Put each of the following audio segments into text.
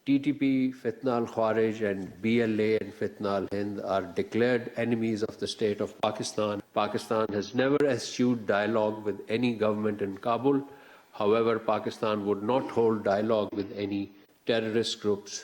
TTP, Fitna al-Khawarij and BLA and Fitna al-Hind are declared enemies of the state of Pakistan. Pakistan has never eschewed dialogue with any government in Kabul. However, Pakistan would not hold dialogue with any terrorist groups.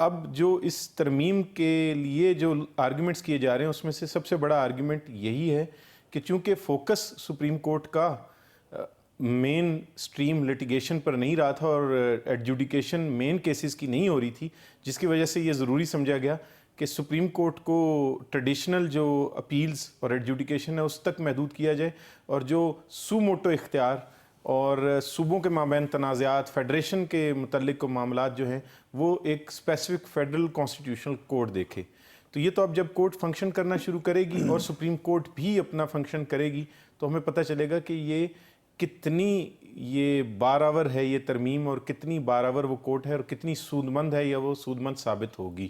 اب جو اس ترمیم کے لیے جو arguments کیے جا رہے ہیں اس میں سے سب سے بڑا آرگیومنٹ یہی ہے کہ چونکہ فوکس سپریم کورٹ کا مین سٹریم لٹیگیشن پر نہیں رہا تھا اور ایڈجوڈیکیشن مین کیسز کی نہیں ہو رہی تھی، جس کی وجہ سے یہ ضروری سمجھا گیا کہ سپریم کورٹ کو ٹریڈیشنل جو اپیلز اور ایڈجوڈیکیشن ہے اس تک محدود کیا جائے، اور جو سو موٹو اختیار اور صوبوں کے مابین تنازعات، فیڈریشن کے متعلق معاملات جو ہیں وہ ایک اسپیسیفک فیڈرل کانسٹیٹیوشنل کوڈ دیکھے۔ تو یہ تو اب جب کورٹ فنکشن کرنا شروع کرے گی اور سپریم کورٹ بھی اپنا فنکشن کرے گی تو ہمیں پتہ چلے گا کہ یہ کتنی یہ بارآور ہے یہ ترمیم، اور کتنی بارآور وہ کورٹ ہے، اور کتنی سودمند ہے یا وہ سودمند ثابت ہوگی۔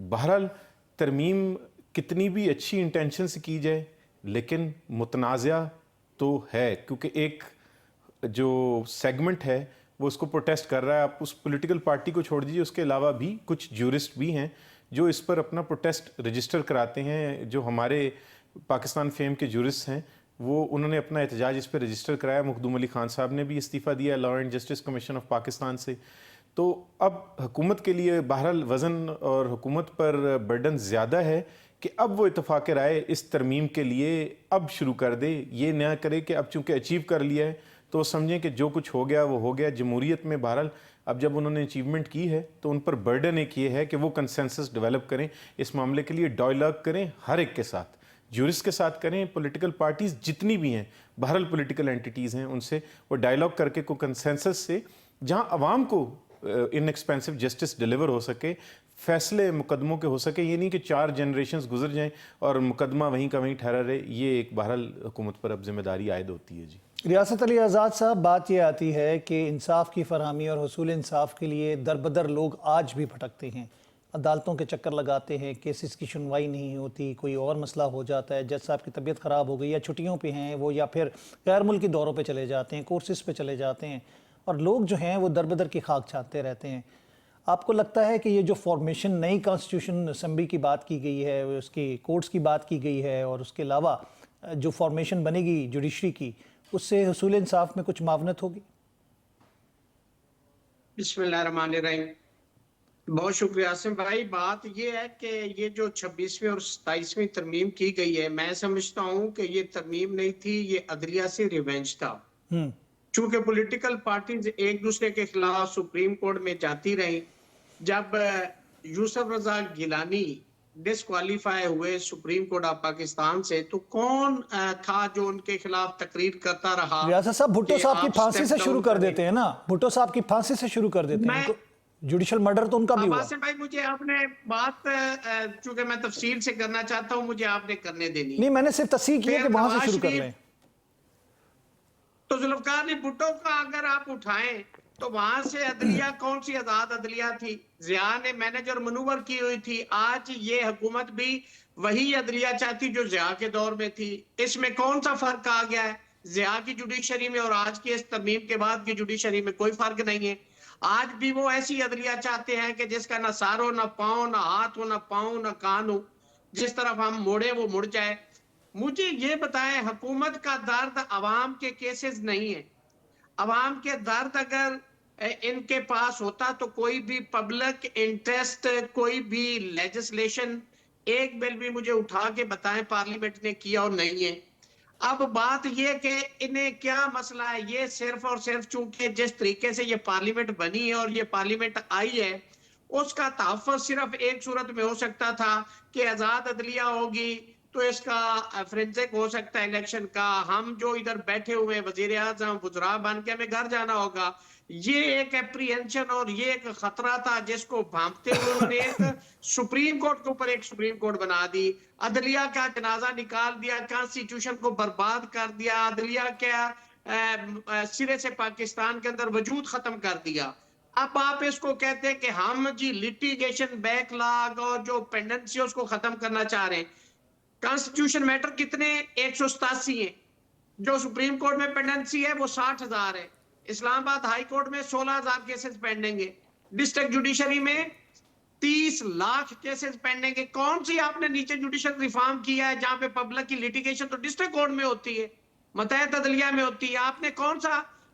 بہرحال ترمیم کتنی بھی اچھی انٹینشن سے کی جائے لیکن متنازع تو ہے، کیونکہ ایک جو سیگمنٹ ہے وہ اس کو پروٹیسٹ کر رہا ہے۔ آپ اس پولیٹیکل پارٹی کو چھوڑ دیجیے، اس کے علاوہ بھی کچھ جورسٹ بھی ہیں جو اس پر اپنا پروٹیسٹ رجسٹر کراتے ہیں۔ جو ہمارے پاکستان فیم کے جورسٹ ہیں وہ انہوں نے اپنا احتجاج اس پہ رجسٹر کرایا۔ مخدوم علی خان صاحب نے بھی استعفیٰ دیا law and justice commission of Pakistan سے۔ تو اب حکومت کے لیے بہرحال وزن اور حکومت پر برڈن زیادہ ہے کہ اب وہ اتفاق رائے اس ترمیم کے لیے اب شروع کر دے، یہ نہ کرے کہ اب چونکہ اچیو کر لیا ہے تو سمجھیں کہ جو کچھ ہو گیا وہ ہو گیا۔ جمہوریت میں بہرحال اب جب انہوں نے اچیومنٹ کی ہے تو ان پر برڈن ایک یہ ہے کہ وہ کنسنسس ڈیولپ کریں، اس معاملے کے لیے ڈائیلاگ کریں ہر ایک کے ساتھ، جورسٹ کے ساتھ کریں، پولیٹیکل پارٹیز جتنی بھی ہیں، بہرحال پولیٹیکل اینٹیٹیز ہیں، ان سے وہ ڈائیلاگ کر کے کوئی کنسنسس سے جہاں عوام کو ان ایکسپینسو جسٹس ڈیلیور ہو سکے، فیصلے مقدموں کے ہو سکے، یہ نہیں کہ 4 جنریشنز گزر جائیں اور مقدمہ وہیں کا وہیں ٹھہرا رہے۔ یہ ایک بہرحال حکومت پر اب ذمہ داری عائد ہوتی ہے۔ جی ریاست علی آزاد صاحب، بات یہ آتی ہے کہ انصاف کی فراہمی اور حصول انصاف کے لیے در بدر لوگ آج بھی بھٹکتے ہیں، عدالتوں کے چکر لگاتے ہیں، کیسز کی سنوائی نہیں ہوتی، کوئی اور مسئلہ ہو جاتا ہے، جج صاحب کی طبیعت خراب ہو گئی یا چھٹیوں پہ ہیں وہ، یا پھر غیر ملکی دوروں پہ چلے جاتے ہیں، کورسز پہ چلے جاتے ہیں، اور لوگ جو ہیں وہ در بدر کی خاک چھانتے رہتے ہیں۔ آپ کو لگتا ہے کہ یہ جو فارمیشن نئی کانسٹیٹیوشن اسمبلی کی بات کی گئی ہے، اس کی کورٹس کی بات کی گئی ہے، اور اس کے علاوہ جو فارمیشن بنے گی جوڈیشری کی، اس سے حصول انصاف میں کچھ معاونت ہوگی؟ بسم اللہ الرحمن الرحیم۔ بہت شکریہ عاصم بھائی۔ بات یہ ہے کہ یہ جو 26ویں اور 27ویں ترمیم کی گئی ہے، میں سمجھتا ہوں کہ یہ ترمیم نہیں تھی، یہ عدلیہ سے ریونج تھا۔ چونکہ پولیٹیکل پارٹیز ایک دوسرے کے خلاف سپریم کورٹ میں جاتی رہیں، جب یوسف رضا گیلانی ڈسکوالیفائی ہوئے سپریم کورٹ آف پاکستان سے، تو کون تھا جو ان کے خلاف تقریر کرتا رہا؟ ریاست صاحب بھٹو صاحب کی پھانسی سے شروع کر دیتے ہیں نا، بھٹو صاحب کی پھانسی سے شروع کر دیتے ہیں، جوڈیشل مرڈر تو ان کا بھی ہوا۔ عاصم بھائی مجھے آپ نے بات، چونکہ میں تفصیل سے کرنا چاہتا ہوں، مجھے آپ نے کرنے دینی۔ نہیں، میں نے صرف تصحیح کی ہے کہ وہاں سے شروع کر لیں۔ تو ذوالفقار علی بھٹو کا اگر آپ اٹھائیں تو وہاں سے عدلیہ کون سی آزاد عدلیہ تھی؟ ضیاء نے مینیجر منور کی ہوئی تھی۔ آج یہ حکومت بھی وہی عدلیہ چاہتی جو ضیاء کے دور میں تھی۔ اس میں کون سا فرق آ گیا ہے؟ ضیاء کی جوڈیشری میں اور آج کی اس ترمیم کے بعد کی جوڈیشری میں کوئی فرق نہیں ہے۔ آج بھی وہ ایسی عدلیہ چاہتے ہیں کہ جس کا نہ سار ہو، نہ پاؤں، نہ ہاتھ ہو، نہ پاؤں، نہ کان ہو، جس طرف ہم موڑے وہ مڑ جائے۔ مجھے یہ بتائیں، حکومت کا درد عوام کے کیسز نہیں ہے۔ عوام کے درد اگر ان کے پاس ہوتا تو کوئی بھی پبلک انٹرسٹ، کوئی بھی لیجسلیشن، ایک بل بھی مجھے اٹھا کے بتائیں پارلیمنٹ نے کیا اور نہیں ہے۔ اب بات یہ کہ انہیں کیا مسئلہ ہے، یہ صرف اور صرف چونکہ جس طریقے سے یہ پارلیمنٹ بنی ہے اور یہ پارلیمنٹ آئی ہے، اس کا تحفظ صرف ایک صورت میں ہو سکتا تھا کہ آزاد عدلیہ ہوگی تو اس کا فرینزک ہو سکتا ہے الیکشن کا، ہم جو ادھر بیٹھے ہوئے وزیر اعظم وزراء بن کے ہمیں گھر جانا ہوگا۔ یہ ایک اپریہنشن اور یہ ایک خطرہ تھا جس کو بھانپتے ہوئے انہوں نے ایک سپریم کورٹ کے اوپر ایک سپریم کورٹ بنا دی، عدلیہ کا جنازہ نکال دیا، کانسٹیٹیوشن کو برباد کر دیا، عدلیہ کا سرے سے پاکستان کے اندر وجود ختم کر دیا۔ اب آپ اس کو کہتے ہیں کہ ہم جی لیٹیگیشن بیک لاگ اور جو پینڈنسی اس کو ختم کرنا چاہ رہے ہیں۔ کانسٹیٹیوشن میٹر کتنے؟ 187 ہیں۔ جو سپریم کورٹ میں پینڈنسی ہے وہ 60,000 ہے۔ اسلام آباد ہائی کورٹ میں 16,000 کیسز پینڈنگ ہے۔ ڈسٹرکٹ جوڈیشری میں 30 لاکھ کیسز پینڈنگ ہے۔ کون سی آپ نے نیچے جوڈیشل ریفارم کیا ہے جہاں پہ پبلک کی لیٹیگیشن تو ڈسٹرکٹ کورٹ میں ہوتی ہے، ماتحت عدلیہ میں ہوتی ہے؟ آپ نے کون سا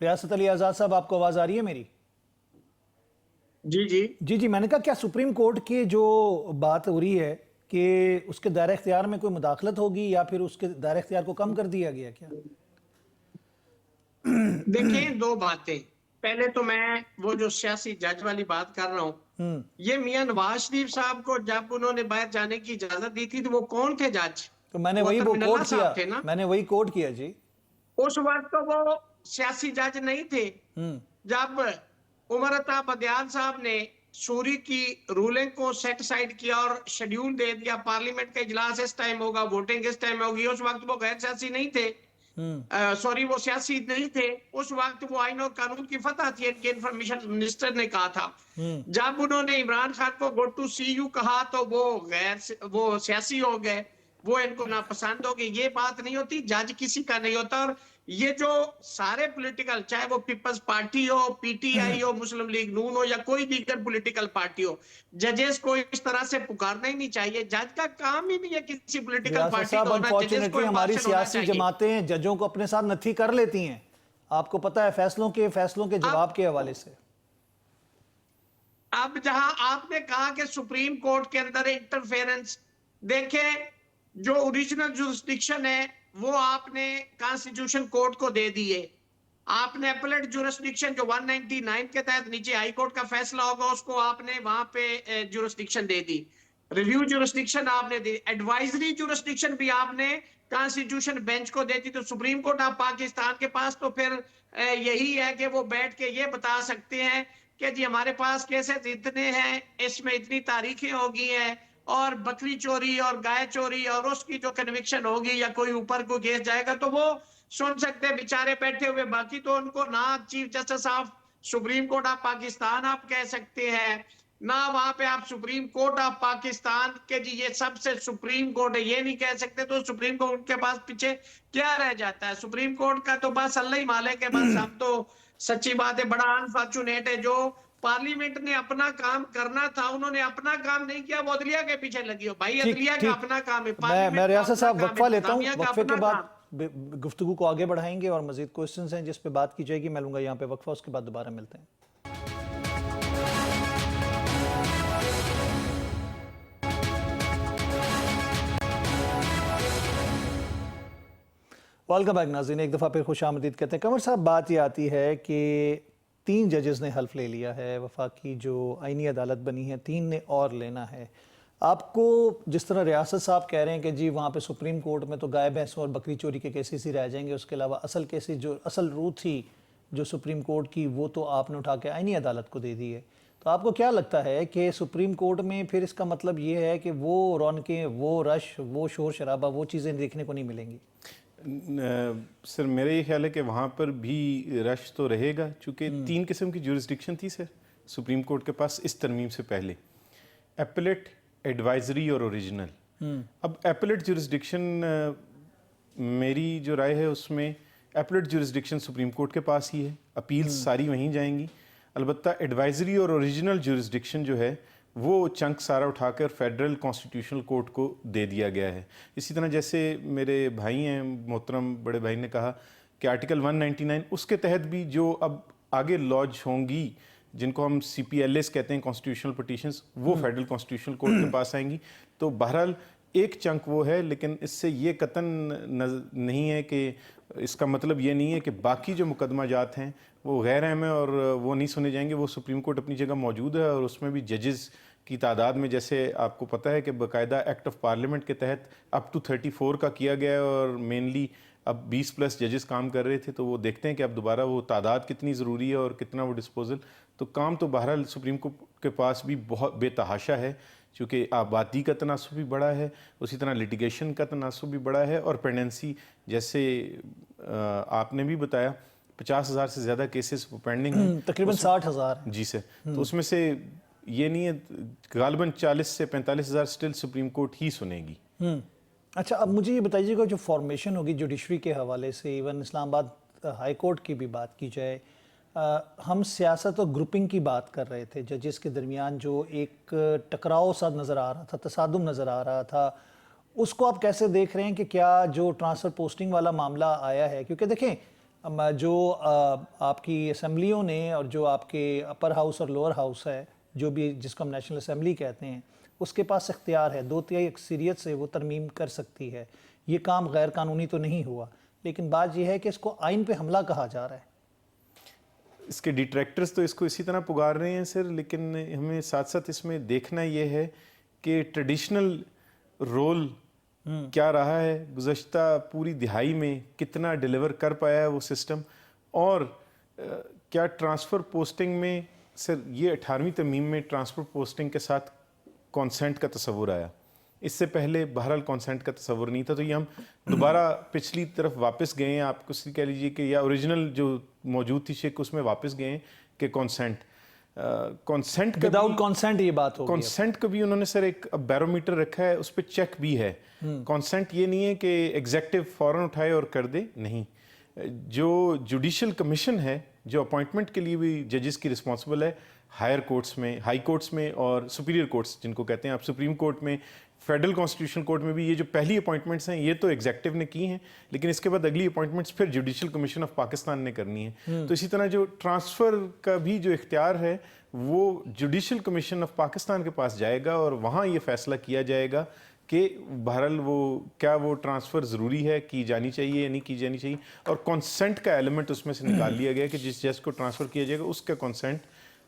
ریاست علی آزاد صاحب آپ کو آواز آ رہی ہے میری؟ جی جی جی میں نے کہا کیا سپریم کورٹ کی جو بات ہو رہی ہے کہ اس کے دائرہ اختیار میں کوئی مداخلت ہوگی یا پھر اس کے دائرہ اختیار کو کم کر دیا گیا کیا؟ دیکھیں دو باتیں. پہلے تو میں وہ جو سیاسی جج والی بات کر رہا ہوں، یہ میاں نواز شریف صاحب کو جب انہوں نے باہر جانے کی اجازت دی تھی تو وہ کون تھے جج؟ تو میں نے وہ وہی اختر وہ من کوٹ اللہ کیا، صاحب تھے نا. میں نے وہی کوٹ کیا جی. اس وقت تو وہ سیاسی جج نہیں تھے. جب عمر عطا بدیان صاحب نے سوری کی رولنگ کو سیٹ سائڈ کیا اور شیڈیول دے دیا، پارلیمنٹ کا اجلاس اس ٹائم ہوگا، ووٹنگ اس ٹائم ہوگی، اس وقت وہ غیر سیاسی نہیں تھے. سوری وہ سیاسی نہیں تھے اس وقت، وہ آئین اور قانون کی فتح تھی. ان کے انفارمیشن منسٹر نے کہا تھا. جب انہوں نے عمران خان کو گو ٹو سی یو کہا تو وہ سیاسی ہو گئے، وہ ان کو ناپسند ہو گئی. یہ بات نہیں ہوتی، جج کسی کا نہیں ہوتا. اور یہ جو سارے پولیٹیکل، چاہے وہ پیپلز پارٹی ہو، پی ٹی آئی ہو، مسلم لیگ نون ہو یا کوئی دیگر پولیٹیکل پارٹی ہو، ججز کو اس طرح سے پکارنا ہی نہیں چاہیے. جج کا کام ہی نہیں ہے کسی پولیٹیکل ریاست پارٹی صاحب کا ہونا، ججز کو انفارچونیٹلی ہماری امپارشل ہونا سیاسی چاہیے. جماعتیں ججوں کو اپنے ساتھ نتھی کر لیتی ہیں، آپ کو پتہ ہے، فیصلوں کے جواب کے حوالے سے. اب جہاں آپ نے کہا کہ سپریم کورٹ کے اندر انٹرفیرنس، دیکھیں جو اوریجنل جورسڈکشن ہے وہ آپ نے کانسٹیٹیوشن کورٹ کو دے دیے. آپ نے اپلیٹ جورسڈکشن جو 199 کے تحت نیچے ہائی کورٹ کا فیصلہ ہوگا اس کو آپ نے وہاں پہ جورسڈکشن دے دی. ریویو جورسڈکشن آپ نے دی. ایڈوائزری جورسڈکشن بھی آپ نے کانسٹیٹیوشن بینچ کو دیتی. تو سپریم کورٹ آف پاکستان کے پاس تو پھر یہی ہے کہ وہ بیٹھ کے یہ بتا سکتے ہیں کہ جی ہمارے پاس کیسز اتنے ہیں، اس میں اتنی تاریخیں ہوگی ہیں، اور بکری چوری اور گائے چوری اور اس کی جو کنوکشن ہوگی یا کوئی اوپر کو کیس جائے گا تو وہ سن سکتے ہیں بیچارے بیٹھے ہوئے. باقی تو ان کو نہ chief justice of supreme Court of Pakistan آپ کہہ سکتے ہیں، نہ وہاں پہ آپ سپریم کورٹ آف پاکستان کے جی یہ سب سے سپریم کورٹ ہے یہ نہیں کہہ سکتے. تو سپریم کورٹ کے پاس پیچھے کیا رہ جاتا ہے؟ سپریم کورٹ کا تو بس اللہ ہی مالک ہے. بس ہم تو سچی بات ہے بڑا انفارچونیٹ ہے، جو پارلیمنٹ نے اپنا کام کرنا تھا انہوں نے اپنا کام نہیں کیا، وہ عدلیہ کے پیچھے لگی ہو. بھائی عدلیہ کا اپنا کام ہے، میں پارلیمنٹ کا ریاست اپنا صاحب کام ہے، وقفہ لیتا ہوں، انتظامیہ کا وقفے کے اپنا بعد کام. گفتگو کو آگے بڑھائیں گے اور مزید کوئسچنز ہیں جس پہ بات کی جائے گی. میں لوں گا یہاں پہ وقفہ، اس کے بعد دوبارہ ملتے ہیں. ویلکم بیک ناظرین، ایک دفعہ پھر خوش آمدید کہتے ہیں. قمر صاحب بات یہ آتی ہے کہ 3 ججز نے حلف لے لیا ہے، وفاقی جو آئینی عدالت بنی ہے 3 نے اور لینا ہے. آپ کو جس طرح ریاست صاحب کہہ رہے ہیں کہ جی وہاں پہ سپریم کورٹ میں تو گائے بھینسوں اور بکری چوری کے کیسز ہی رہ جائیں گے، اس کے علاوہ اصل کیسز جو اصل روح تھی جو سپریم کورٹ کی وہ تو آپ نے اٹھا کے آئینی عدالت کو دے دی ہے. تو آپ کو کیا لگتا ہے کہ سپریم کورٹ میں پھر اس کا مطلب یہ ہے کہ وہ رونقیں، وہ رش، وہ شور شرابہ، وہ چیزیں دیکھنے کو نہیں ملیں گی؟ سر میرا یہ خیال ہے کہ وہاں پر بھی رش تو رہے گا، چونکہ 3 قسم کی جورسڈکشن تھی سر سپریم کورٹ کے پاس اس ترمیم سے پہلے: ایپلیٹ، ایڈوائزری اور اوریجنل. اب ایپلیٹ جورسڈکشن میری جو رائے ہے اس میں ایپلیٹ جورسڈکشن سپریم کورٹ کے پاس ہی ہے، اپیلز ساری وہیں جائیں گی. البتہ ایڈوائزری اور اوریجنل جورسڈکشن جو ہے وہ چنک سارا اٹھا کر فیڈرل کانسٹیٹیوشنل کورٹ کو دے دیا گیا ہے. اسی طرح جیسے میرے بھائی ہیں محترم بڑے بھائی نے کہا کہ آرٹیکل 199 اس کے تحت بھی جو اب آگے لانچ ہوں گی، جن کو ہم CPLAs کہتے ہیں کانسٹیٹیوشنل پٹیشنز، وہ فیڈرل کانسٹیٹیوشنل کورٹ کے پاس آئیں گی. تو بہرحال ایک چنک وہ ہے، لیکن اس سے یہ قطعاً نہیں ہے کہ اس کا مطلب یہ نہیں ہے کہ باقی جو مقدمہ جات ہیں وہ غیر اہم ہیں اور وہ نہیں سنے جائیں گے. وہ سپریم کورٹ اپنی جگہ موجود ہے اور اس میں بھی ججز کی تعداد میں جیسے آپ کو پتہ ہے کہ باقاعدہ ایکٹ آف پارلیمنٹ کے تحت اپ ٹو 34 کا کیا گیا ہے اور مینلی اب 20+ ججز کام کر رہے تھے. تو وہ دیکھتے ہیں کہ اب دوبارہ وہ تعداد کتنی ضروری ہے اور کتنا وہ ڈسپوزل. تو کام تو بہرحال سپریم کورٹ کے پاس بھی بہت بے تحاشا ہے، چونکہ آبادی کا تناسب بھی بڑا ہے، اسی طرح لیٹیگیشن کا تناسب بھی بڑا ہے، اور پینڈنسی جیسے آپ نے بھی بتایا 50,000 سے زیادہ کیسز پینڈنگ ہیں، تقریباً 60,000 ہیں. جی سر. تو اس میں سے یہ نہیں ہے، غالباً 40 سے 45,000 سٹل سپریم کورٹ ہی سنے گی. اچھا اب مجھے یہ بتائیے گا جو فارمیشن ہوگی جوڈیشری کے حوالے سے، ایون اسلام آباد ہائی کورٹ کی بھی بات کی جائے، ہم سیاست اور گروپنگ کی بات کر رہے تھے، ججز کے درمیان جو ایک ٹکراؤ سا نظر آ رہا تھا، تصادم نظر آ رہا تھا، اس کو آپ کیسے دیکھ رہے ہیں کہ کیا جو ٹرانسفر پوسٹنگ والا معاملہ آیا ہے؟ کیونکہ دیکھیں جو آپ کی اسمبلیوں نے اور جو آپ کے اپر ہاؤس اور لوور ہاؤس ہے جو بھی جس کو ہم نیشنل اسمبلی کہتے ہیں اس کے پاس اختیار ہے 2/3 اکثریت سے وہ ترمیم کر سکتی ہے. یہ کام غیر قانونی تو نہیں ہوا لیکن بات یہ ہے کہ اس کو آئین پہ حملہ کہا جا رہا ہے. اس کے ڈیٹریکٹرز تو اس کو اسی طرح پگار رہے ہیں سر, لیکن ہمیں ساتھ ساتھ اس میں دیکھنا یہ ہے کہ ٹریڈیشنل رول کیا رہا ہے گزشتہ پوری دہائی میں, کتنا ڈیلیور کر پایا ہے وہ سسٹم, اور کیا ٹرانسفر پوسٹنگ میں سر یہ 18ویں ترمیم میں ٹرانسفر پوسٹنگ کے ساتھ کانسینٹ کا تصور آیا. اس سے پہلے بہرحال کانسینٹ کا تصور نہیں تھا. تو یہ ہم دوبارہ پچھلی طرف واپس گئے ہیں, آپ کچھ کہہ لیجیے کہ یا اوریجنل جو موجود تھی شک اس میں واپس گئے ہیں کہ کانسینٹ وداؤٹ کانسینٹ یہ بات ہوگی. کانسینٹ کا بھی انہوں نے سر ایک بیرومیٹر رکھا ہے, اس پہ چیک بھی ہے. کانسینٹ یہ نہیں ہے کہ ایگزیکٹو فوراً اٹھائے اور کر دے, نہیں. جو جوڈیشل کمیشن ہے جو اپوائنٹمنٹ کے لیے بھی ججز کی رسپانسبل ہے ہائر کورٹس میں, ہائی کورٹس میں اور سپیریئر کورٹس جن کو کہتے ہیں آپ, سپریم کورٹ میں, فیڈرل کانسٹیٹیوشن کورٹ میں بھی, یہ جو پہلی اپوائنٹمنٹس ہیں یہ تو ایگزیکٹو نے کی ہیں, لیکن اس کے بعد اگلی اپوائنٹمنٹس پھر جوڈیشل کمیشن آف پاکستان نے کرنی ہے. تو اسی طرح جو ٹرانسفر کا بھی جو اختیار ہے وہ جوڈیشل کمیشن آف پاکستان کے پاس جائے گا اور وہاں یہ فیصلہ کیا جائے گا کہ بہرحال وہ کیا وہ ٹرانسفر ضروری ہے, کی جانی چاہیے یا نہیں کی جانی چاہیے. اور کنسنٹ کا ایلیمنٹ اس میں سے نکال لیا گیا کہ جس جج کو ٹرانسفر کیا جائے گا اس کا کنسنٹ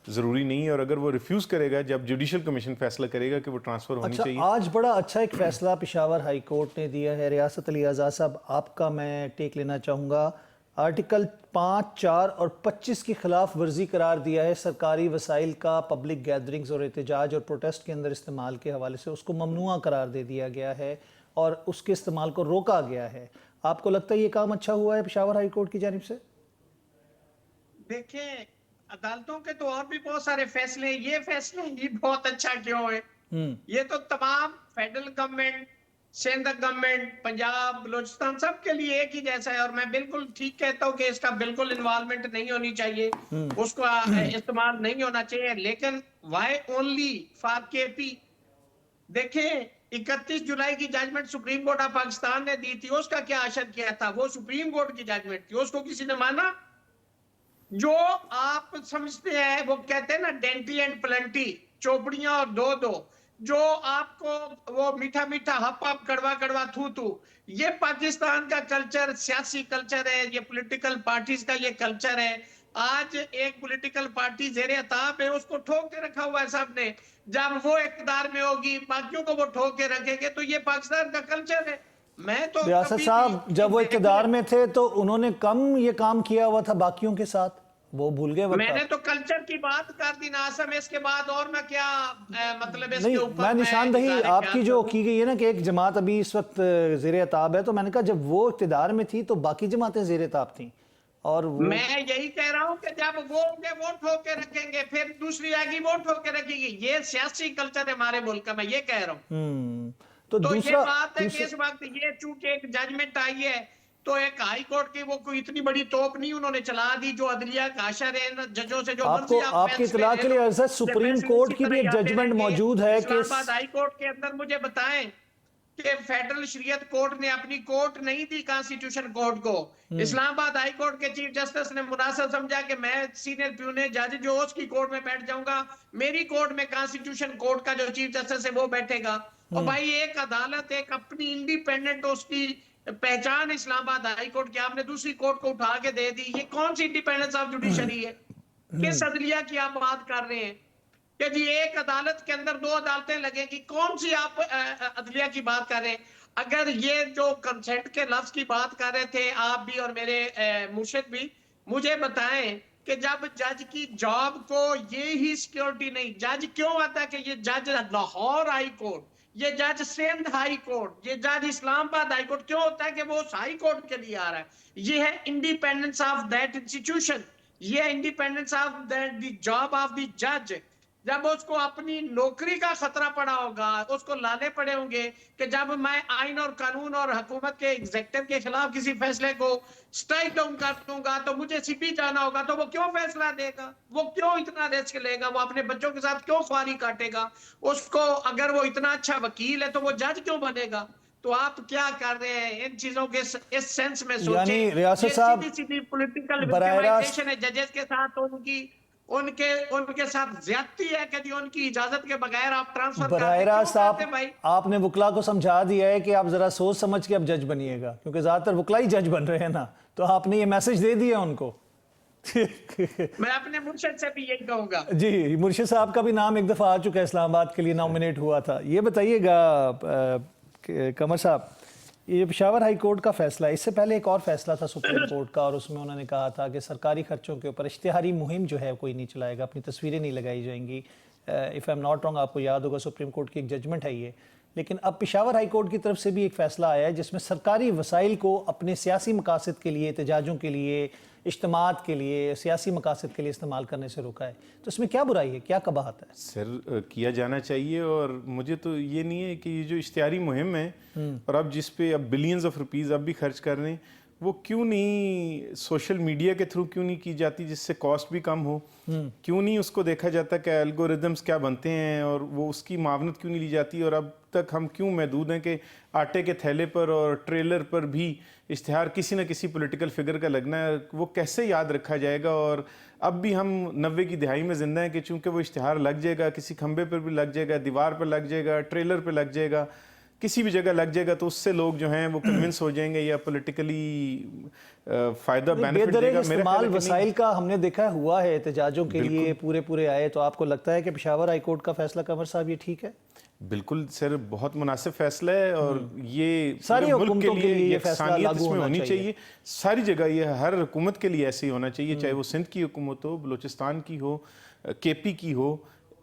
ضروری نہیں ہے, اور اگر وہ ریفیوز کرے گا جب جوڈیشل کمیشن فیصلہ کرے گا کہ وہ ٹرانسفر ہونی چاہیے. آج بڑا اچھا ایک فیصلہ پشاور ہائی کورٹ نے دیا ہے. ریاست علی اعزاز صاحب آپ کا میں ٹیک لینا چاہوں گا. آرٹیکل 5, 4 اور 25 کی خلاف ورزی قرار دیا ہے سرکاری وسائل کا پبلک گیدرنگز اور احتجاج اور پروٹیسٹ کے اندر استعمال کے حوالے سے, اس کو ممنوع قرار دے دیا گیا ہے اور اس کے استعمال کو روکا گیا ہے. آپ کو لگتا ہے یہ کام اچھا ہوا ہے پشاور ہائی کورٹ کی جانب سے؟ دیکھیں عدالتوں کے تو اور بھی بہت سارے فیصلے, یہ فیصلے ہی بہت اچھا کیوں ہے. یہ تو تمام federal government, Sindh government, Punjab, Balochistan سب کے لیے ایک ہی جیسا ہے, اور میں بالکل ٹھیک کہتا ہوں کہ اس کا بالکل انوالومنٹ نہیں ہونی چاہیے, اس کا استعمال نہیں ہونا چاہیے. لیکن وائی اونلی فار کے پی؟ دیکھیں 31 جولائی کی judgement Supreme Court of Pakistan نے دی تھی, اس کا کیا اثر کیا تھا؟ وہ سپریم کورٹ کی ججمنٹ تھی, اس کو کسی نے مانا؟ جو آپ سمجھتے ہیں وہ کہتے ہیں نا ڈینٹی اینڈ پلنٹی, چوپڑیاں اور دو, جو آپ کو وہ میٹھا میٹھا ہپ ہپ کڑوا کڑوا تھو, یہ پاکستان کا کلچر, سیاسی کلچر ہے, یہ پولیٹیکل پارٹیز کا یہ کلچر ہے. آج ایک پولیٹیکل پارٹی زیر عتاب ہے, اس کو ٹھوک کے رکھا ہوا ہے سب نے. جب وہ اقتدار میں ہوگی باقیوں کو وہ ٹھوک کے رکھیں گے, تو یہ پاکستان کا کلچر ہے. میں تو ریاست صاحب جب وہ اقتدار میں تھے تو انہوں نے کم یہ کام کیا ہوا تھا باقیوں کے ساتھ, وہ بھول گئے. میں نے تو کلچر کی بات کر دی ناصم, اس کے بعد اور میں کیا مطلب اس کے نہیں, اوپر میں نشاندہی آپ کی جو کی گئی ہے نا کہ ایک جماعت ابھی اس وقت زیر عتاب ہے, تو میں نے کہا جب وہ اقتدار میں تھی تو باقی جماعتیں زیر عتاب تھیں. اور میں یہی کہہ رہا ہوں کہ جب وہ ہوں گے وہ ٹھوک کے رکھیں گے, پھر دوسری آئے گی وہ ٹھوک کے رکھے گی. یہ سیاسی کلچر ہے ہمارے ملک کا, میں یہ کہہ رہا ہوں. تو یہ بات ہے کہ اس وقت یہ چونکہ ایک ججمنٹ آئی ہے تو ایک ہائی کورٹ کی وہ کوئی اتنی بڑی توپ نہیں انہوں نے چلا دی جو عدلیہ کا اشر ہے ججوں سے جو مرضی آپ کی اطلاع کے لیے سپریم کورٹ کی بھی ایک ججمنٹ موجود ہے کہ اسلام آباد ہائی کورٹ کے اندر مجھے بتائیں کہ فیڈرل شریعت کورٹ نے اپنی کورٹ نہیں دی کانسٹیٹیوشن کورٹ کو. اسلام آباد ہائی کورٹ کے چیف جسٹس نے مناسب سمجھا کہ میں سینئر پیونے جج جو اس کی کورٹ میں بیٹھ جاؤں گا, میری کورٹ میں کانسٹیٹیوشن کورٹ کا جو چیف جسٹس ہے وہ بیٹھے گا. اور بھائی ایک عدالت ایک اپنی انڈیپینڈنٹ اس کی پہچان اسلام آباد ہائی کورٹ کی آپ نے دوسری کورٹ کو اٹھا کے دے دی. یہ کون سی انڈیپینڈنس آف جوڈیشری ہے؟ کس عدلیہ کی آپ بات کر رہے ہیں کہ جی ایک عدالت کے اندر 2 عدالتیں لگیں گی؟ کون سی آپ عدلیہ کی بات کر رہے ہیں؟ اگر یہ جو کنسنٹ کے لفظ کی بات کر رہے تھے آپ بھی اور میرے مرشد بھی, مجھے بتائیں کہ جب جج کی جاب کو یہی سیکیورٹی نہیں, جج کیوں آتا ہے کہ یہ جج لاہور ہائی کورٹ, یہ جج سندھ ہائی کورٹ, یہ جج اسلام آباد ہائی کورٹ کیوں ہوتا ہے کہ وہ اس ہائی کورٹ کے لیے آ رہا ہے؟ یہ ہے انڈیپینڈنس آف دیٹ انسٹیٹیوشن, یہ independence of the job of the جج. جب اس کو اپنی نوکری کا خطرہ پڑا ہوگا, اس کو لانے پڑے ہوں گے کہ جب میں آئین اور قانون اور حکومت کے ایگزیکٹو کے خلاف کسی فیصلے کو سٹرائک ڈاؤن کر دوں گا تو مجھے سی پی جانا ہوگا, تو وہ کیوں فیصلہ دے گا؟ وہ کیوں اتنا رسک لے گا؟ وہ اپنے بچوں کے ساتھ کیوں خواری کاٹے گا؟ اس کو اگر وہ اتنا اچھا وکیل ہے تو وہ جج کیوں بنے گا؟ تو آپ کیا کر رہے ہیں؟ ان چیزوں کے اس سینس میں سوچیں. یعنی ریاست صاحب سیدھی پولیٹیکل براہ راست وکٹمائزیشن ہے ججز کے ساتھ. ان کے ساتھ زیادتی ہے کہ جو ان کی اجازت کے بغیر آپ ٹرانسفر کرتے. براہ راست آپ نے وکلا کو سمجھا دیا ہے کہ آپ ذرا سوچ سمجھ کے اب جج بنیے گا، کیونکہ زیادہ تر وکلا ہی جج بن رہے ہیں نا، تو آپ نے یہ میسج دے دیا ان کو. میں اپنے مرشد سے بھی یہی کہوں گا. جی، مرشد صاحب کا بھی نام ایک دفعہ آ چکا ہے، اسلام آباد کے لیے نامنیٹ ہوا تھا. یہ بتائیے گا قمر صاحب، یہ پشاور ہائی کورٹ کا فیصلہ ہے، اس سے پہلے ایک اور فیصلہ تھا سپریم کورٹ کا، اور اس میں انہوں نے کہا تھا کہ سرکاری خرچوں کے اوپر اشتہاری مہم جو ہے کوئی نہیں چلائے گا، اپنی تصویریں نہیں لگائی جائیں گی. If I am not wrong, آپ کو یاد ہوگا سپریم کورٹ کی ایک ججمنٹ ہے یہ. لیکن اب پشاور ہائی کورٹ کی طرف سے بھی ایک فیصلہ آیا ہے جس میں سرکاری وسائل کو اپنے سیاسی مقاصد کے لیے، احتجاجوں کے لیے، اجتماعات کے لیے، سیاسی مقاصد کے لیے استعمال کرنے سے روکا ہے. تو اس میں کیا برائی ہے، کیا قباحت ہے؟ سر کیا جانا چاہیے، اور مجھے تو یہ نہیں ہے کہ یہ جو اشتہاری مہم ہے اور اب جس پہ اب بلینز آف روپیز اب بھی خرچ کر رہے ہیں، وہ کیوں نہیں سوشل میڈیا کے تھرو کیوں نہیں کی جاتی جس سے کاسٹ بھی کم ہو؟ کیوں نہیں اس کو دیکھا جاتا کہ الگوریدمز کیا بنتے ہیں اور وہ اس کی معاونت کیوں نہیں لی جاتی؟ اور اب تک ہم کیوں محدود ہیں کہ آٹے کے تھیلے پر اور ٹریلر پر بھی اشتہار کسی نہ کسی پولیٹیکل فگر کا لگنا ہے؟ وہ کیسے یاد رکھا جائے گا؟ اور اب بھی ہم 90 کی دہائی میں زندہ ہیں کہ چونکہ وہ اشتہار لگ جائے گا، کسی کھمبے پر بھی لگ جائے گا، دیوار پر لگ جائے گا، ٹریلر پہ لگ جائے گا، کسی بھی جگہ لگ جائے گا، تو اس سے لوگ جو ہیں وہ کنونس ہو جائیں گے یا پولیٹیکلی فائدہ بینیفٹ دے گا. استعمال وسائل کا ہم نے دیکھا ہوا ہے احتجاجوں کے لیے پورے آئے. تو آپ کو لگتا ہے کہ پشاور ہائی کورٹ کا فیصلہ قمر صاحب یہ ٹھیک ہے؟ بالکل سر، بہت مناسب فیصلہ ہے، اور یہ ساری ملک کے لیے یہ فیصلہ یکسانیت اس لاگو میں ہونا ہونی چاہیے ساری جگہ. یہ ہر حکومت کے لیے ایسے ہی ہونا چاہیے، چاہے وہ سندھ کی حکومت ہو، بلوچستان کی ہو، کے پی کی ہو،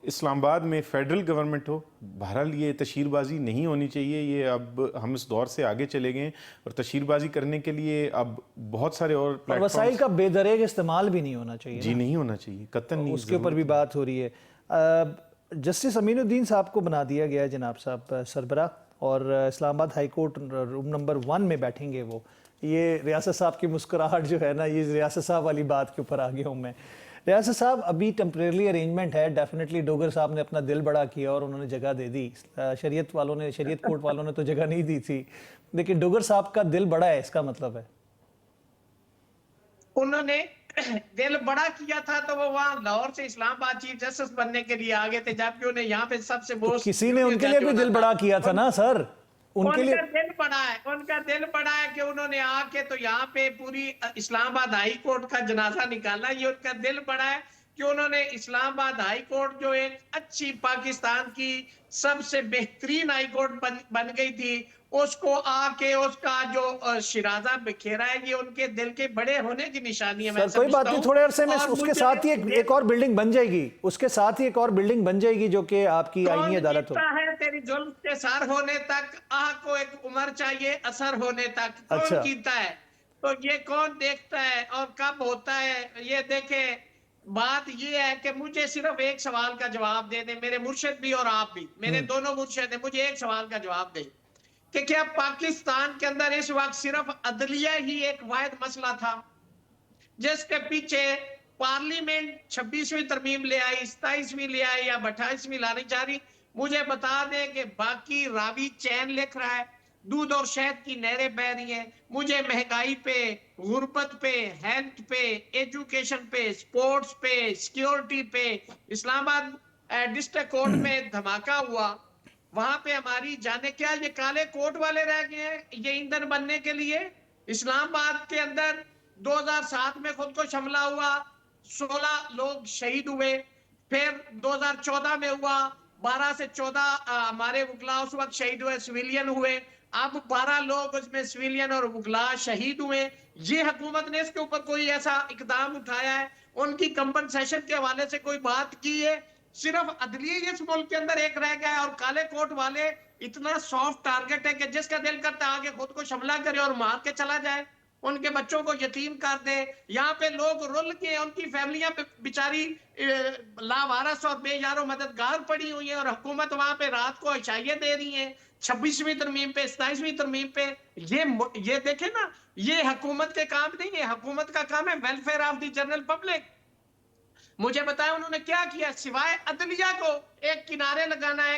اسلام آباد میں فیڈرل گورنمنٹ ہو. بہرحال یہ تشہیر بازی نہیں ہونی چاہیے. یہ اب ہم اس دور سے آگے چلے گئے، اور تشہیر بازی کرنے کے لیے اب بہت سارے اور پلیٹ وسائل کا بے دریغ استعمال بھی نہیں ہونا چاہیے. جی نہیں ہونا چاہیے، قطعاً نہیں. اس کے اوپر بھی بات ہو رہی ہے. جسٹس امین الدین صاحب کو بنا دیا گیا ہے جناب صاحب سربراہ، اور اسلام آباد ہائی کورٹ روم نمبر 1 میں بیٹھیں گے وہ. یہ ریاست صاحب کی مسکراہٹ جو ہے نا، یہ ریاست صاحب والی بات کے اوپر آ گیا ہوں میں. ریاست صاحب ابھی ٹیمپریرلی ارینجمنٹ ہے، ڈیفینیٹلی ڈوگر صاحب نے اپنا دل بڑا کیا اور انہوں نے جگہ دے دی. شریعت کورٹ والوں نے تو جگہ نہیں دی تھی، لیکن ڈوگر صاحب کا دل بڑا ہے، اس کا مطلب ہے انہوں نے دل بڑا کیا تھا تو وہ وہاں لاہور سے اسلام آباد چیف جسٹس بننے کے لیے آگے تھے، جبکہ انہیں یہاں پہ سب سے کسی نے ان کے لیے بھی دل بڑا کیا تھا نا سر. ان کا دل بڑا ہے کہ انہوں نے آ کے تو یہاں پہ پوری اسلام آباد ہائی کورٹ کا جنازہ نکالا. یہ ان کا دل بڑا ہے کہ انہوں نے اسلام آباد ہائی کورٹ جو ایک اچھی پاکستان کی سب سے بہترین ہائی کورٹ بن گئی تھی، اس کو آ کے اس کا جو شرازہ بکھیرا ہے، یہ ان کے دل کے بڑے ہونے کی نشانی ہے. سر کوئی بات نہیں، تھوڑے عرصے میں اس کے ساتھ ہی ایک اور بلڈنگ بن جائے گی، اس کے ساتھ ہی ایک اور بلڈنگ بن جائے گی جو کہ آپ کی آئینی عدالت ہو. تیری ظلم کے سر ہونے تک کو ایک عمر چاہیے، اثر ہونے تک. کون کیتا ہے تو یہ کون دیکھتا ہے اور کب ہوتا ہے؟ یہ دیکھیں، بات یہ ہے کہ مجھے صرف ایک سوال کا جواب دے دیں، میرے مرشد بھی اور آپ بھی، میرے دونوں مرشد ہیں، مجھے ایک سوال کا جواب دیں کہ کیا پاکستان کے اندر اس وقت صرف عدلیہ ہی ایک واحد مسئلہ تھا جس کے پیچھے پارلیمنٹ 26ویں ترمیم لے آئی، 27ویں لے آئی یا 28ویں لانے چاہ رہی؟ مجھے بتا دیں کہ باقی راوی چین لکھ رہا ہے، دودھ اور شہد کی نہریں بہ رہی ہیں. مجھے مہنگائی پہ، غربت پہ، ہیلتھ پہ، ایجوکیشن پہ، سپورٹس پہ، سیکیورٹی پہ، اسلام آباد ڈسٹرکٹ کورٹ میں دھماکہ ہوا، وہاں پہ ہماری جانے کیا یہ کالے کوٹ والے رہ گئے ہیں یہ ایندھن بننے کے لیے. اسلام آباد کے اندر 2007 میں خود کو حملہ ہوا، 16 لوگ شہید ہوئے. پھر 2014 میں ہوا، 12 سے 14 ہمارے وکلا اس وقت شہید ہوئے، سویلین ہوئے. اب 12 لوگ اس میں سویلین اور وکلا شہید ہوئے. یہ حکومت نے اس کے اوپر کوئی ایسا اقدام اٹھایا ہے؟ ان کی کمپنسیشن کے حوالے سے کوئی بات کی ہے؟ صرف عدلیہ اس ملک کے اندر ایک رہ گیا ہے، اور کالے کوٹ والے اتنا سافٹ ٹارگٹ ہے کہ جس کا دل کرتا ہے آگے خود کو حملہ کرے اور مار کے چلا جائے، ان کے بچوں کو یتیم کر دے. یہاں پہ لوگ رل کے، ان کی فیملیاں بیچاری لاوارث اور بے یار و مددگار پڑی ہوئی ہیں، اور حکومت وہاں پہ رات کو عشائیے دے رہی ہیں 26ویں ترمیم پہ، 27ویں ترمیم پہ. یہ دیکھیں نا، یہ حکومت کے کام نہیں ہے. حکومت کا کام ہے welfare of the general public. مجھے بتایا انہوں نے کیا کیا سوائے عدلیہ کو ایک کنارے لگانا ہے،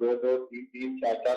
2-2, 3-3, 4-4,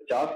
50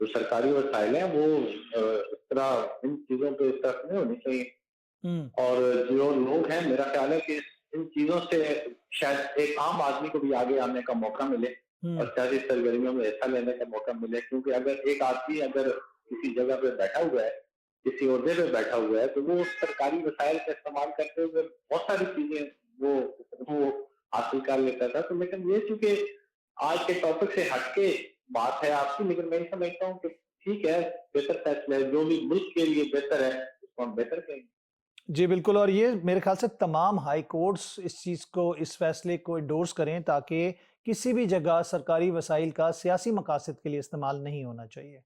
جو سرکاری وسائل ہیں وہ اس طرح ان چیزوں پہ اس طرح نہیں ہونی چاہیے. اور جو لوگ ہیں میرا خیال ہے کہ ان چیزوں سے شاید ایک عام آدمی کو بھی آگے آنے کا موقع ملے اور سیاسی سرگرمیوں میں حصہ لینے کا موقع ملے. کیونکہ اگر ایک آدمی اگر کسی جگہ پہ بیٹھا ہوا ہے, کسی عہدے پہ بیٹھا ہوا ہے, تو وہ سرکاری وسائل کا استعمال کرتے ہوئے بہت ساری چیزیں وہ حاصل کر لیتا تھا. تو لیکن یہ چونکہ آج کے ٹاپک سے ہٹ کے بات ہے آپ کی, لیکن میں سمجھتا ہوں کہ ٹھیک ہے, بہتر فیصلہ ہے, جو بھی ملک کے لیے بہتر ہے اس کو ہم بہتر کریں گے. جی بالکل, اور یہ میرے خیال سے تمام ہائی کورٹس اس چیز کو, اس فیصلے کو انڈورس کریں تاکہ کسی بھی جگہ سرکاری وسائل کا سیاسی مقاصد کے لیے استعمال نہیں ہونا چاہیے.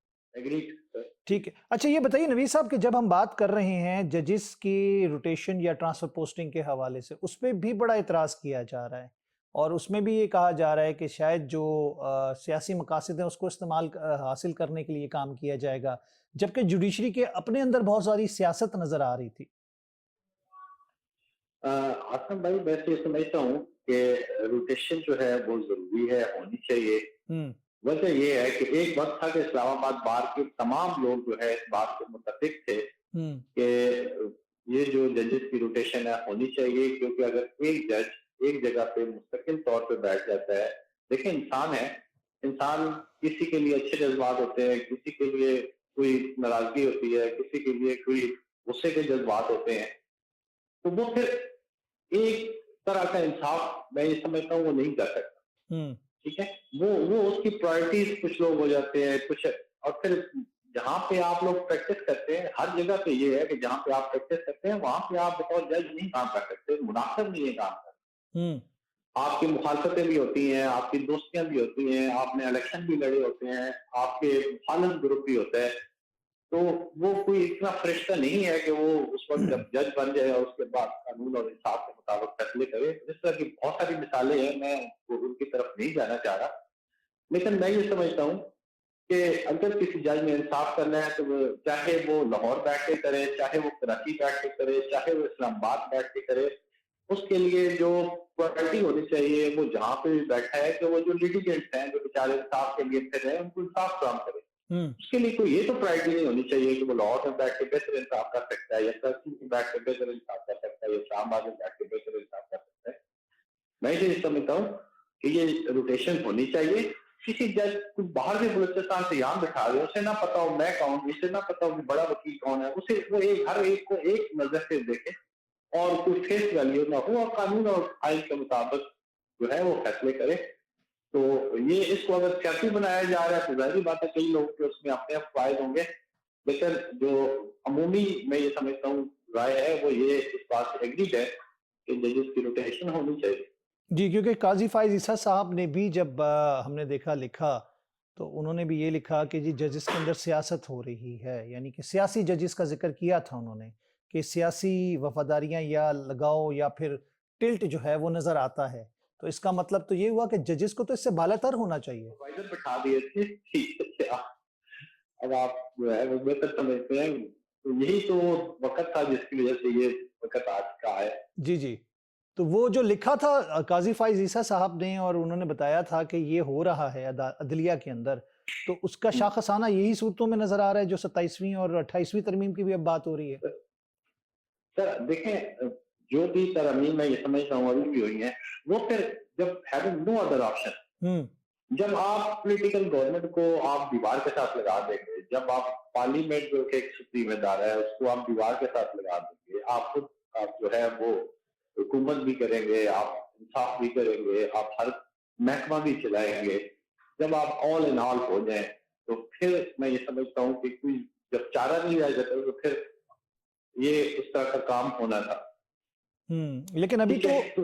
ٹھیک ہے. اچھا یہ بتائیے نوید صاحب کہ جب ہم بات کر رہے ہیں ججز کی روٹیشن یا ٹرانسفر پوسٹنگ کے حوالے سے, اس پہ بھی بڑا اعتراض کیا جا رہا ہے اور اس میں بھی یہ کہا جا رہا ہے کہ شاید جو سیاسی مقاصد ہیں اس کو استعمال حاصل کرنے کے لیے کام کیا جائے گا, جبکہ جوڈیشری کے اپنے اندر بہت ساری سیاست نظر آ رہی تھی. آسم بھائی میں تو یہ سمجھتا ہوں کہ روٹیشن جو ہے وہ ضروری ہے, ہونی چاہیے. وجہ یہ ہے کہ ایک وقت تھا کہ اسلام آباد بار کے تمام لوگ جو ہے اس بات سے متفق تھے کہ یہ جو ججز کی روٹیشن ہے ہونی چاہیے, کیونکہ اگر ایک جج ایک جگہ پہ مستقل طور پہ بیٹھ جاتا ہے, دیکھیں انسان ہے, انسان کسی کے لیے اچھے جذبات ہوتے ہیں, کسی کے لیے کوئی ناراضگی ہوتی ہے, کسی کے لیے کوئی غصے کے جذبات ہوتے ہیں, تو وہ پھر ایک طرح کا انصاف میں یہ سمجھتا ہوں وہ نہیں کر سکتا. ٹھیک ہے, وہ اس کی پرائرٹیز کچھ لوگ ہو جاتے ہیں کچھ, اور پھر جہاں پہ آپ لوگ پریکٹس کرتے ہیں, ہر جگہ پہ یہ ہے کہ جہاں پہ آپ پریکٹس کرتے ہیں وہاں پہ آپ بطور جج نہیں کام کر سکتے, مناسب نہیں ہے کام کرنا. آپ کی مخالفتیں بھی ہوتی ہیں, آپ کی دوستیاں بھی ہوتی ہیں, آپ نے الیکشن بھی لڑے ہوتے ہیں, آپ کے مخالف گروپ بھی ہوتا ہے, تو وہ کوئی اتنا فرشتہ نہیں ہے کہ وہ اس وقت جب جج بن جائے اور اس کے بعد قانون اور انصاف کے مطابق فیصلے کرے. اس طرح کی بہت ساری مثالیں ہیں, میں ان کی طرف نہیں جانا چاہ رہا, لیکن میں یہ سمجھتا ہوں کہ اگر کسی جج نے انصاف کرنا ہے تو چاہے وہ لاہور بیٹھ کے کرے, چاہے وہ کراچی بیٹھ کے کرے, چاہے وہ اسلام آباد بیٹھ کے کرے, اس کے لیے جو پرائرٹی ہونی چاہیے وہ جہاں پہ بھی بیٹھا ہے کہ وہ جو لیٹیگنٹس ہیں جو بیچارے انصاف کے لیے پھر رہے ہیں ان کو انصاف فراہم کرے. اس کے لیے کوئی یہ تو پرائرٹی نہیں ہونی چاہیے کہ وہ لاہور میں بیٹھ کے بہتر انصاف کر سکتا ہے, یا کراچی میں بیٹھ کے بہتر انصاف کر سکتا ہے, یا اسلام آباد میں بیٹھ کے بہتر انصاف کر سکتا ہے. میں یہ سمجھتا ہوں کہ یہ روٹیشن ہونی چاہیے. کسی جج کو باہر سے بلوچستان سے یہاں بٹھا دے, اسے نہ پتا ہو میں کون, اسے نہ پتا ہو کہ بڑا وکیل کون ہے, اسے وہ ہر ایک کو ایک نظر سے دیکھے اور کوئی فیس ویلیو نہ ہو, اور قانون اور آئین کے مطابق جو ہے وہ فیصلے کرے. تو یہ اس کو اگر سیاسی بنایا جا رہا ہے تو ظاہری بات ہے کئی لوگ کے اس میں اپنے فوائد ہوں گے, لیکن جو عمومی میں یہ سمجھتا ہوں رائے ہے وہ یہ اس بات سے ایگریڈ ہے کہ ججز کی روٹیشن ہونی چاہیے. جی کیونکہ قاضی فائز عیسیٰ صاحب نے بھی جب ہم نے دیکھا لکھا تو انہوں نے بھی یہ لکھا کہ جی ججز کے اندر سیاست ہو رہی ہے, یعنی کہ سیاسی ججز کا ذکر کیا تھا انہوں نے کہ سیاسی وفاداریاں یا لگاؤ یا پھر ٹلٹ جو ہے وہ نظر آتا ہے. تو اس کا مطلب تو یہ ہوا کہ ججز کو تو اس سے بالا تر ہونا چاہیے. بٹھا دیے تھے, اب آپ جو ہے وہ بہتر سمجھتے ہیں, یہی تو وقت تھا جس کی وجہ سے یہ وقت آ چکا ہے. جی جی, تو وہ جو لکھا تھا قاضی فائز عیسیٰ صاحب نے اور انہوں نے بتایا تھا کہ یہ ہو رہا ہے عدلیہ کے اندر, تو اس کا شاخسانہ یہی صورتوں میں نظر آ رہا ہے جو 27ویں اور 28ویں ترمیم کی بھی اب بات ہو رہی ہے. سر دیکھیں جو بھی ترمیم میں یہ سمجھتا ہوں ابھی بھی ہوئی ہیں, وہ پھر جب having no other option, جب آپ پولیٹیکل گورنمنٹ کو آپ دیوار کے ساتھ لگا دیں گے, جب آپ پارلیمنٹ جو کہ ایک سپریم ادارہ ہے اس کو آپ دیوار کے ساتھ لگا دیں گے, آپ خود آپ جو ہے وہ حکومت بھی کریں گے, آپ انصاف بھی کریں گے, آپ ہر محکمہ بھی چلائیں گے, جب آپ آل ان آل ہو جائیں تو پھر میں یہ سمجھتا ہوں کہ کوئی جب چارہ نہیں رہ جاتا تو پھر یہ اس طرح کا کام ہونا تھا. لیکن ابھی تو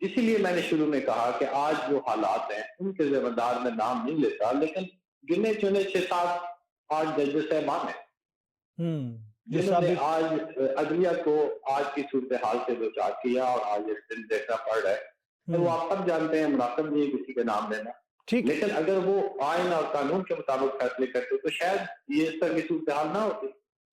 اسی لیے میں نے شروع میں کہا کہ آج جو حالات ہیں ان کے ذمہ دار میں نام نہیں لیتا, لیکن گنے چنے 6-7-8 ججز صاحبان ہیں جنہوں نے آج عدلیہ کو آج کی صورتحال سے دوچار کیا اور آج اس دن دیکھنا پڑ رہا ہے. تو وہ آپ سب جانتے ہیں, مناسب نہیں کسی کا نام لینا, لیکن اگر وہ آئین اور قانون کے مطابق فیصلے کرتے تو شاید یہ اس طرح کی صورتحال نہ ہوتی.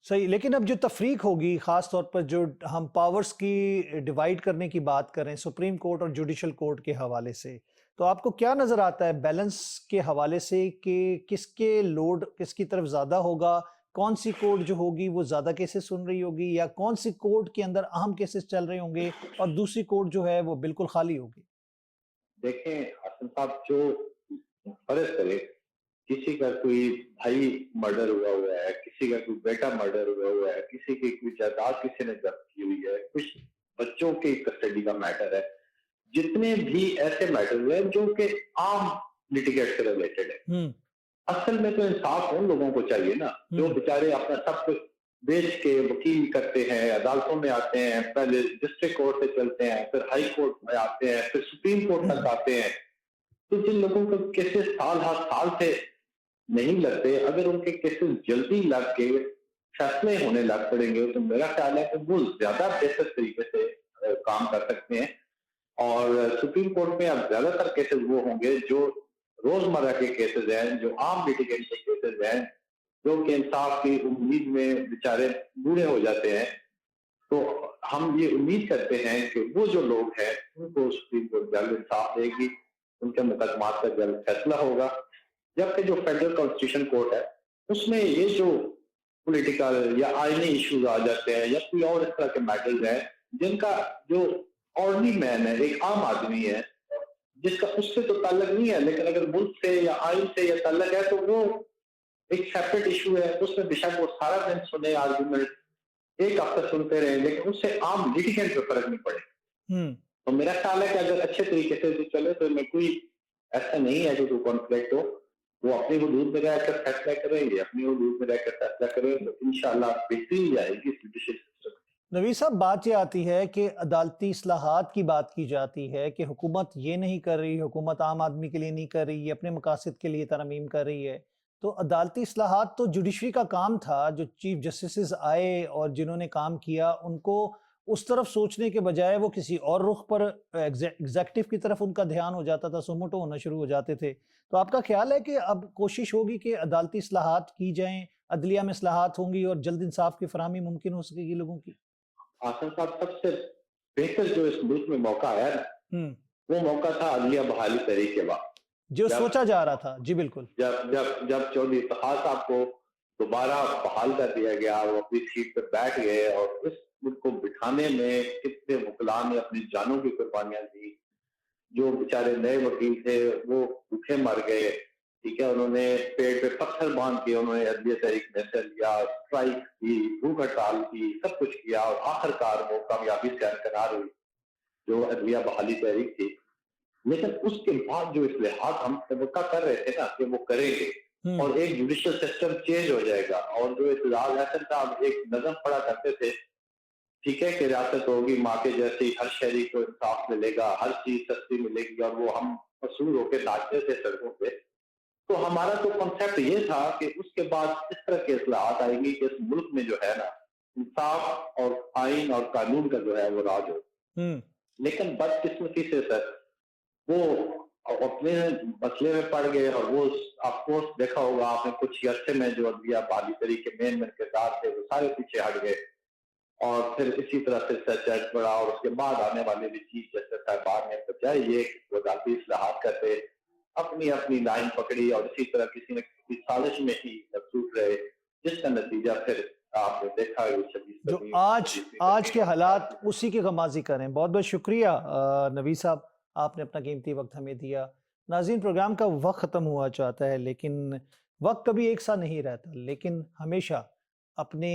صحیح, لیکن اب جو تفریق ہوگی خاص طور پر جو ہم پاورز کی ڈیوائیڈ کرنے کی بات کریں سپریم کورٹ اور جوڈیشل کورٹ کے حوالے سے, تو آپ کو کیا نظر آتا ہے بیلنس کے حوالے سے کہ کس کے لوڈ کس کی طرف زیادہ ہوگا؟ کون سی کورٹ جو ہوگی وہ زیادہ کیسز سن رہی ہوگی، یا کون سی کورٹ کے اندر اہم کیسز چل رہے ہوں گے اور دوسری کورٹ جو ہے وہ بالکل خالی ہوگی؟ دیکھیں حسن صاحب، جو فرض کرے کسی کا کوئی بھائی مرڈر ہوا ہے، کسی کا کوئی بیٹا مرڈر ہوا ہے، کسی کی کوئی جائیداد کسی نے ضبط کی ہوئی ہے، کچھ بچوں کی کسٹڈی کا میٹر ہے، جتنے بھی ایسے میٹر ہوئے جو کہ عام لٹیگیٹ سے ریلیٹڈ ہے، اصل میں تو انصاف ان لوگوں کو چاہیے نا جو بیچارے اپنا سب کچھ بیچ کے وکیل کرتے ہیں، عدالتوں میں آتے ہیں، پہلے ڈسٹرکٹ کورٹ سے چلتے ہیں، پھر ہائی کورٹ میں آتے ہیں، پھر سپریم کورٹ تک آتے ہیں. تو جن لوگوں کو کیسز سال ہر سال سے نہیں لگتے، اگر ان کے کیسز جلدی لگ کے فیصلے ہونے لگ پڑیں گے تو میرا خیال ہے کہ وہ زیادہ بہتر طریقے سے کام کر سکتے ہیں. اور سپریم کورٹ میں اب زیادہ تر کیسز وہ ہوں گے جو روزمرہ کے کیسز ہیں، جو عام لٹیگنٹ کے کیسز ہیں، جو کہ انصاف کی امید میں بیچارے بوڑھے ہو جاتے ہیں. تو ہم یہ امید کرتے ہیں کہ وہ جو لوگ ہیں ان کو سپریم کورٹ جلد انصاف دے گی، ان کے مقدمات کا جلد فیصلہ ہوگا. جبکہ جو فیڈرل کانسٹیٹیوشن کورٹ ہے اس میں یہ جو پولیٹیکل یا آئینی ایشوز آ جاتے ہیں یا کوئی اور اس طرح کے میٹرز ہیں جن کا جو آرڈنری مین ہے، ایک عام آدمی ہے جس کا اس سے تو تعلق نہیں ہے، لیکن اگر ملک سے یا آئین سے یا تعلق ہے تو وہ ایک سیپریٹ ایشو ہے. اس میں بے شک وہ سارا دن سنے آرگومنٹ، ایک ہفتہ سنتے رہے، لیکن اس سے عام لٹیگنٹ پہ فرق نہیں پڑے. تو میرا خیال ہے کہ اگر اچھے طریقے سے چلے تو میں کوئی ایسا نہیں ہے کہ کوئی کانفلکٹ ہو. وہ اپنی حدود میں رہ کر فیصلہ کریں گے، اپنی حدود میں رہ کر فیصلہ کریں تو انشاءاللہ بہتری جائے گی اس جوڈیشل سسٹم. نویس صاحب، بات یہ آتی ہے کہ عدالتی اصلاحات کی بات کی جاتی ہے کہ حکومت یہ نہیں کر رہی، حکومت عام آدمی کے لیے نہیں کر رہی، یہ اپنے مقاصد کے لیے ترمیم کر رہی ہے. تو عدالتی اصلاحات تو جوڈیشری کا کام تھا، جو چیف جسٹسز آئے اور جنہوں نے کام کیا ان کو اس طرف سوچنے کے بجائے وہ کسی اور رخ پر ایگزیکٹو کی طرف ان کا دھیان ہو جاتا تھا، سوموٹو ہونا شروع ہو جاتے تھے. تو آپ کا خیال ہے کہ اب کوشش ہوگی کہ عدالتی اصلاحات کی جائیں، عدلیہ میں اصلاحات ہوں گی اور جلد انصاف کی فراہمی ممکن ہو سکے گی لوگوں کی؟ آسن صاحب، سب سے بہتر جو اس ملک میں موقع آیا نا وہ موقع تھا عدلیہ بحالی تحریک کے بعد، جو سوچا جا رہا تھا. جی بالکل. جب چودھری افتخار صاحب کو دوبارہ بحال کر دیا گیا، وہ اپنی سیٹ پہ بیٹھ گئے اور اس ملک کو بٹھانے میں کتنے وکلاء نے اپنی جانوں کی قربانیاں دی. جو بیچارے نئے وکیل تھے وہ بھوکے مر گئے، ٹھیک ہے، انہوں نے پیٹ پہ پتھر باندھ کے انہوں نے عدلیہ تحریک میں حصہ لیا، اسٹرائک کی، بھوک ہڑتال کی، سب کچھ کیا اور آخرکار وہ کامیابی سے درکنار ہوئی جو عدلیہ بحالی تحریک تھی. لیکن اس کے بعد جو اصلاحات ہم توقع کر رہے تھے نا کہ وہ کریں گے اور ایک جوڈیشل سسٹم چینج ہو جائے گا، اور جو اعتزاز احسن صاحب ایک نظم پڑھا کرتے تھے، ٹھیک ہے، کہ ریاست ہوگی ماں کے جیسی، ہر شہری کو انصاف ملے گا، ہر چیز سستی ملے گی، اور وہ ہم مسرور ہو کے ناچتے تھے سڑکوں پہ. تو ہمارا تو کنسیپٹ یہ تھا کہ اس کے بعد اس طرح کے اصلاحات آئیں گی کہ اس ملک میں جو ہے نا انصاف اور آئین اور قانون کا جو ہے وہ راج ہو. لیکن بدقسمتی سے سر وہ اپنے مسئلے میں پڑ گئے، اور وہ آف کورس دیکھا ہوگا آپ نے کچھ عرصے میں جو عدلیہ بحالی تحریک کے مین کردار تھے وہ سارے پیچھے ہٹ گئے، اور پھر اسی طرح سے سچ بڑھا، اور اس کے بعد آنے والے بھی چیف جسٹس صاحبان نے بجائے یہ کہ عدالتی اصلاحات کرتے اپنی اپنی لائن پکڑی اور اسی طرح کسی نہ کسی سازش میں ہی مصروف رہے، جس کا نتیجہ پھر آپ نے دیکھا جو آج کے حالات اسی کی غمازی کریں. بہت بہت شکریہ نویس صاحب، آپ نے اپنا قیمتی وقت ہمیں دیا. ناظرین، پروگرام کا وقت ختم ہوا چاہتا ہے، لیکن وقت کبھی ایک سا نہیں رہتا، لیکن ہمیشہ اپنے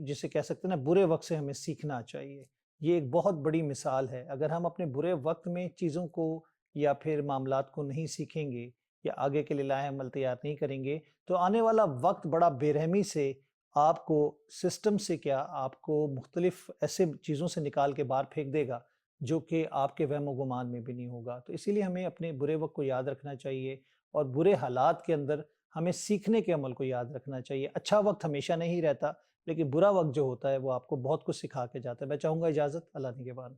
جسے کہہ سکتے ہیں نا برے وقت سے ہمیں سیکھنا چاہیے. یہ ایک بہت بڑی مثال ہے. اگر ہم اپنے برے وقت میں چیزوں کو یا پھر معاملات کو نہیں سیکھیں گے یا آگے کے لیے لاہ عمل تیار نہیں کریں گے تو آنے والا وقت بڑا بے رحمی سے آپ کو سسٹم سے کیا، آپ کو مختلف ایسے چیزوں سے نکال کے باہر پھینک دے گا جو کہ آپ کے وہم و گمان میں بھی نہیں ہوگا. تو اسی لیے ہمیں اپنے برے وقت کو یاد رکھنا چاہیے اور برے حالات کے اندر ہمیں سیکھنے کے عمل کو یاد رکھنا چاہیے. اچھا وقت ہمیشہ نہیں رہتا، لیکن برا وقت جو ہوتا ہے وہ آپ کو بہت کچھ سکھا کے جاتا ہے. میں چاہوں گا اجازت، اللہ نگہبان.